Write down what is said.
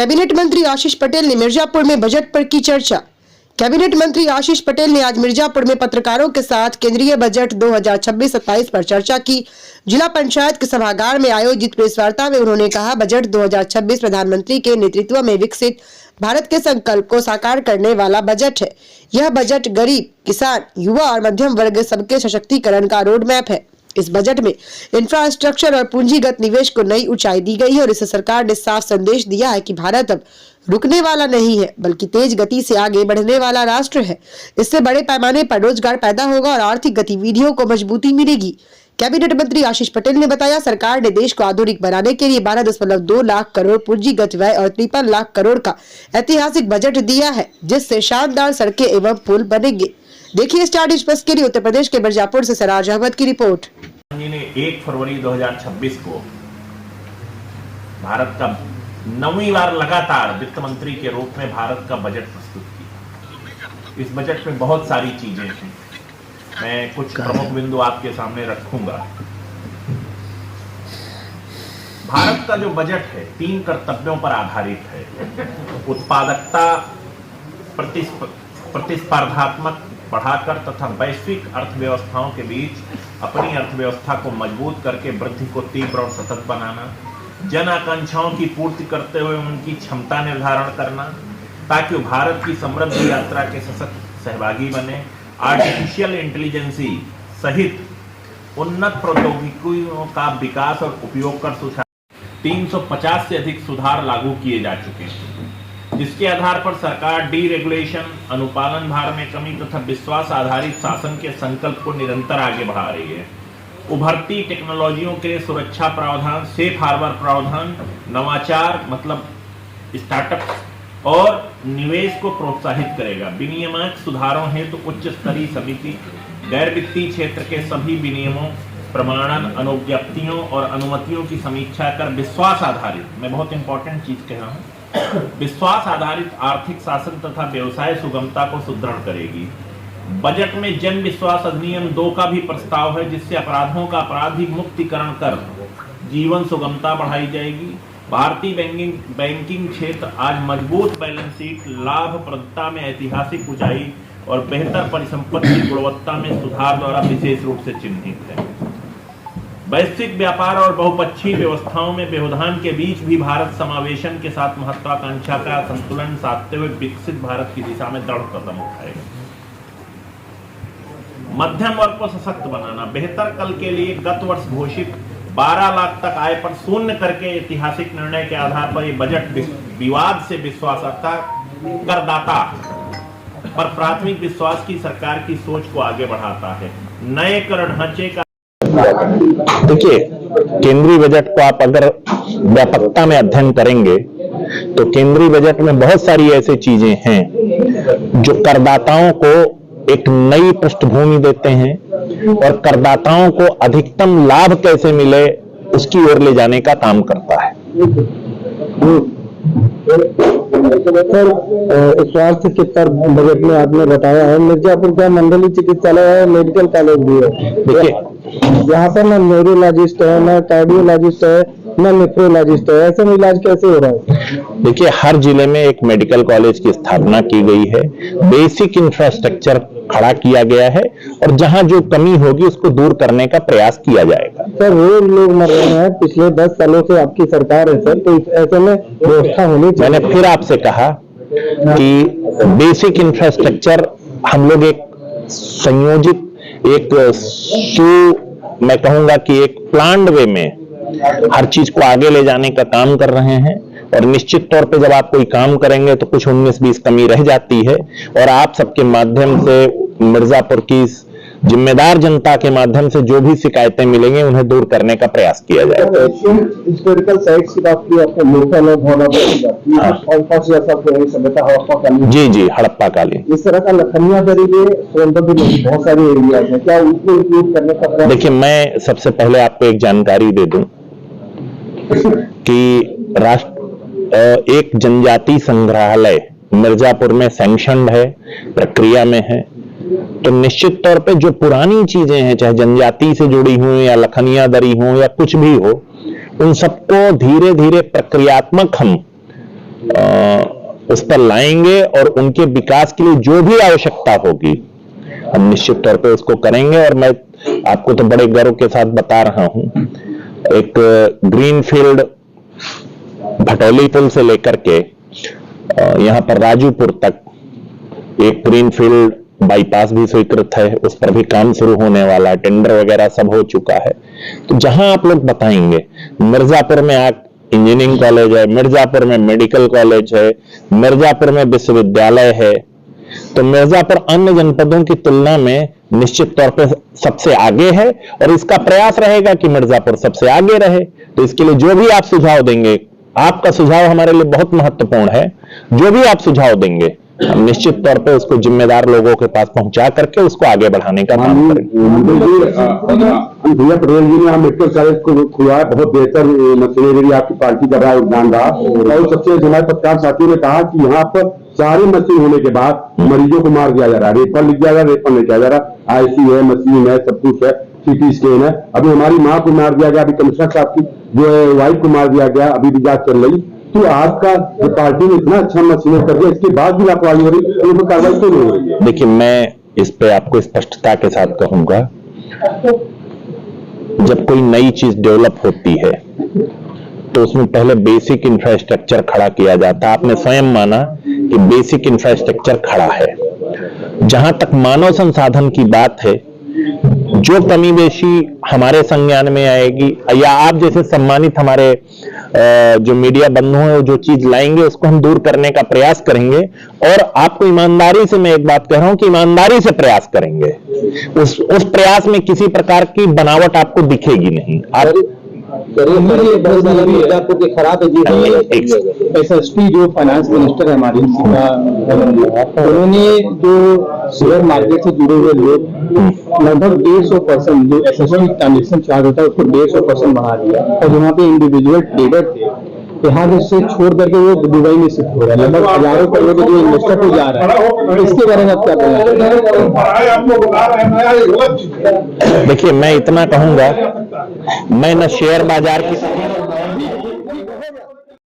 Cabinet मंत्री आशीष पटेल ने मिर्जापुर में बजट पर की चर्चा। कैबिनेट मंत्री आशीष पटेल ने आज मिर्जापुर में पत्रकारों के साथ केंद्रीय बजट 2026-27 पर चर्चा की। जिला पंचायत के सभागार में आयोजित प्रेस वार्ता में उन्होंने कहा, बजट 2026 प्रधानमंत्री के नेतृत्व में विकसित भारत के संकल्प को साकार करने वाला बजट है। यह बजट गरीब, किसान, युवा और मध्यम वर्ग सबके सशक्तिकरण का रोड मैप है। इस बजट में इंफ्रास्ट्रक्चर और पूंजीगत निवेश को नई ऊंचाई दी गई है और इससे सरकार ने साफ संदेश दिया है कि भारत अब रुकने वाला नहीं है, बल्कि तेज गति से आगे बढ़ने वाला राष्ट्र है। इससे बड़े पैमाने पर रोजगार पैदा होगा और आर्थिक गतिविधियों को मजबूती मिलेगी। कैबिनेट मंत्री आशीष पटेल ने बताया, सरकार ने देश को आधुनिक बनाने के लिए 12.2 लाख करोड़ पूंजीगत व्यय और 53 लाख करोड़ का ऐतिहासिक बजट दिया है, जिससे शानदार सड़कें एवं पुल बनेंगे। देखिए स्टार न्यूज़ प्लस के लिए उत्तर प्रदेश के मिर्जापुर से सराज अहमद की रिपोर्ट। ने 1 फरवरी 2026 को भारत का 9वीं बार लगातार वित्त मंत्री के रूप में भारत का बजट प्रस्तुत किया। इस बजट में बहुत सारी चीजें हैं, मैं कुछ प्रमुख बिंदु आपके सामने रखूंगा। भारत का जो बजट है 3 कर्तव्यों पर आधारित है। उत्पादकता, प्रतिस्पर्धात्मक बढ़ाकर तथा वैश्विक अर्थव्यवस्थाओं के बीच अपनी अर्थव्यवस्था को मजबूत करके वृद्धि को तीव्र और सतत बनाना, जन आकांक्षाओं की पूर्ति करते हुए उनकी क्षमता निर्धारण करना ताकि भारत की समृद्धि यात्रा के सशक्त सहभागी बने, आर्टिफिशियल इंटेलिजेंसी सहित उन्नत प्रौद्योगिकियों का विकास और उपयोग कर 350 से अधिक सुधार लागू किए जा चुके हैं, जिसके आधार पर सरकार डीरेगुलेशन, अनुपालन भार में कमी तथा विश्वास आधारित शासन के संकल्प को निरंतर आगे बढ़ा रही है। उभरती टेक्नोलॉजियों के सुरक्षा प्रावधान, सेफ हार्बर प्रावधान, नवाचार मतलब स्टार्टअप और निवेश को प्रोत्साहित करेगा। विनियामक सुधारों हेतु उच्च स्तरीय समिति गैर वित्तीय क्षेत्र के सभी विनियमों, प्रमाणन, अनुज्ञप्तियों और अनुमतियों की समीक्षा कर विश्वास आधारित, मैं बहुत इंपॉर्टेंट चीज कह रहा हूँ, विश्वास आधारित आर्थिक शासन तथा व्यवसाय सुगमता को सुदृढ़ करेगी। बजट में जन विश्वास अधिनियम 2 का भी प्रस्ताव है, जिससे अपराधों का आपराधिक मुक्तिकरण कर जीवन सुगमता बढ़ाई जाएगी। भारतीय बैंकिंग क्षेत्र आज मजबूत बैलेंस शीट, लाभप्रदता में ऐतिहासिक ऊंचाई और बेहतर परिसंपत्ति गुणवत्ता में सुधार द्वारा विशेष रूप से चिन्हित है। वैश्विक व्यापार और बहुपक्षीय व्यवस्थाओं में व्यवधान के बीच भी भारत समावेशन के साथ महत्वाकांक्षा का संतुलन साधते हुए विकसित भारत की दिशा में दृढ़ कदम उठाएगा। मध्यम वर्ग को सशक्त बनाना, बेहतर कल के लिए गत वर्ष घोषित 12 लाख तक आय पर शून्य करके ऐतिहासिक निर्णय के आधार पर यह बजट विवाद से विश्वासता करदाता पर प्राथमिक विश्वास की सरकार की सोच को आगे बढ़ाता है। नए कर ढांचे का देखिए, केंद्रीय बजट को आप अगर व्यापकता में अध्ययन करेंगे तो केंद्रीय बजट में बहुत सारी ऐसी चीजें हैं जो करदाताओं को एक नई पृष्ठभूमि देते हैं और करदाताओं को अधिकतम लाभ कैसे मिले उसकी ओर ले जाने का काम करता है। सर, स्वास्थ्य के पर बजट में आपने बताया है मिर्जापुर का मंडलीय चिकित्सालय है, मेडिकल कॉलेज भी है। देखिए, यहाँ पर ना न्यूरोलॉजिस्ट है, ना कार्डियोलॉजिस्ट है, ना नेफ्रोलॉजिस्ट है, ऐसे में इलाज कैसे हो रहा है? देखिए, हर जिले में एक मेडिकल कॉलेज की स्थापना की गई है, बेसिक इंफ्रास्ट्रक्चर खड़ा किया गया है और जहां जो कमी होगी उसको दूर करने का प्रयास किया जाएगा। सर, रोज लोग मर रहे हैं, पिछले 10 सालों से आपकी सरकार है सर, तो ऐसे में व्यवस्था होनी चाहिए। मैंने फिर आपसे कहा कि बेसिक इंफ्रास्ट्रक्चर हम लोग एक संयोजित, मैं कहूंगा कि एक प्लान्ड वे में हर चीज को आगे ले जाने का काम कर रहे हैं और निश्चित तौर पे जब आप कोई काम करेंगे तो कुछ 19-20 कमी रह जाती है और आप सबके माध्यम से, मिर्जापुर की जिम्मेदार जनता के माध्यम से जो भी शिकायतें मिलेंगी उन्हें दूर करने का प्रयास किया जाएगा। हिस्टोरिकल साइट्स की बात की आपने, जी जी, हड़प्पा कालीन, इस तरह का लखनिया दरी में बहुत सारी एरियाज है, क्या उनको इंक्लूड करने का प्रयास? देखिए, मैं सबसे पहले आपको एक जानकारी दे दूं कि एक जनजाति संग्रहालय मिर्जापुर में सैंक्शनड है, प्रक्रिया में है। तो निश्चित तौर पे जो पुरानी चीजें हैं, चाहे जनजाति से जुड़ी हो या लखनिया दरी हो या कुछ भी हो, उन सबको धीरे धीरे प्रक्रियात्मक हम उस पर लाएंगे और उनके विकास के लिए जो भी आवश्यकता होगी हम निश्चित तौर पे उसको करेंगे। और मैं आपको तो बड़े गर्व के साथ बता रहा हूं, एक ग्रीनफील्ड भटौली पुल से लेकर के यहां पर राजूपुर तक एक ग्रीनफील्ड बाईपास भी स्वीकृत है, उस पर भी काम शुरू होने वाला है, टेंडर वगैरह सब हो चुका है। तो जहां आप लोग बताएंगे, मिर्जापुर में इंजीनियरिंग कॉलेज है, मिर्जापुर में मेडिकल कॉलेज है, मिर्जापुर में विश्वविद्यालय है, तो मिर्जापुर अन्य जनपदों की तुलना में निश्चित तौर पर सबसे आगे है और इसका प्रयास रहेगा कि मिर्जापुर सबसे आगे रहे। तो इसके लिए जो भी आप सुझाव देंगे, आपका सुझाव हमारे लिए बहुत महत्वपूर्ण है, जो भी आप सुझाव देंगे हम निश्चित तौर पे उसको जिम्मेदार लोगों के पास पहुंचा करके उसको आगे बढ़ाने का काम करेंगे। भैया पटेल जी ने यहाँ मेडिकल कॉलेज को खुलवाया, बहुत बेहतर मशीनरी आपकी पार्टी का रहा योगदान रहा। और सबसे हमारे पत्रकार साथियों ने कहा कि यहाँ पर सारी मशीन होने के बाद मरीजों को मार दिया जा रहा है, रेफर लिख दिया जा रहा है, रेफर नहीं किया जा रहा, आईसी है, मशीन है, सब कुछ है, सीटी स्कैन है। अभी हमारी माँ को मार दिया गया, अभी कमिश्नर साहब की जो है वाइफ को मार दिया गया, अभी भी जांच चल रही। तो आपका जो पार्टी ने इतना अच्छा मशीन कर दिया, इसके बाद भी लापरवाही हो रही, तो कार्रवाई क्यों नहीं हो रही है? देखिए, मैं इस पे आपको स्पष्टता के साथ कहूंगा, जब कोई नई चीज डेवलप होती है तो उसमें पहले बेसिक इंफ्रास्ट्रक्चर खड़ा किया जाता है। आपने स्वयं माना कि बेसिक इंफ्रास्ट्रक्चर खड़ा है। जहां तक मानव संसाधन की बात है, जो कमी बेशी हमारे संज्ञान में आएगी या आप जैसे सम्मानित हमारे जो मीडिया बंधु हैं जो चीज लाएंगे उसको हम दूर करने का प्रयास करेंगे। और आपको ईमानदारी से मैं एक बात कह रहा हूं कि ईमानदारी से प्रयास करेंगे, उस प्रयास में किसी प्रकार की बनावट आपको दिखेगी नहीं। आप मिर्जापुर के खराब एसएसपी जो फाइनेंस मिनिस्टर है हमारी, उन्होंने जो शेयर मार्केट से जुड़े हुए लोग लगभग 150% जो एसएसपी ट्रांजेक्शन चार्ज होता है उसको 150% बढ़ा दिया। और वहाँ पे इंडिविजुअल ट्रेडर थे, यहाँ से छोड़ करके वो दुबई में शिफ्ट हो रहा है, लगभग हजारों करोड़ जो इन्वेस्टर को जा रहा है। इसके बारे में आप क्या कहना? देखिए, मैं इतना कहूंगा, मैं न शेयर बाजार की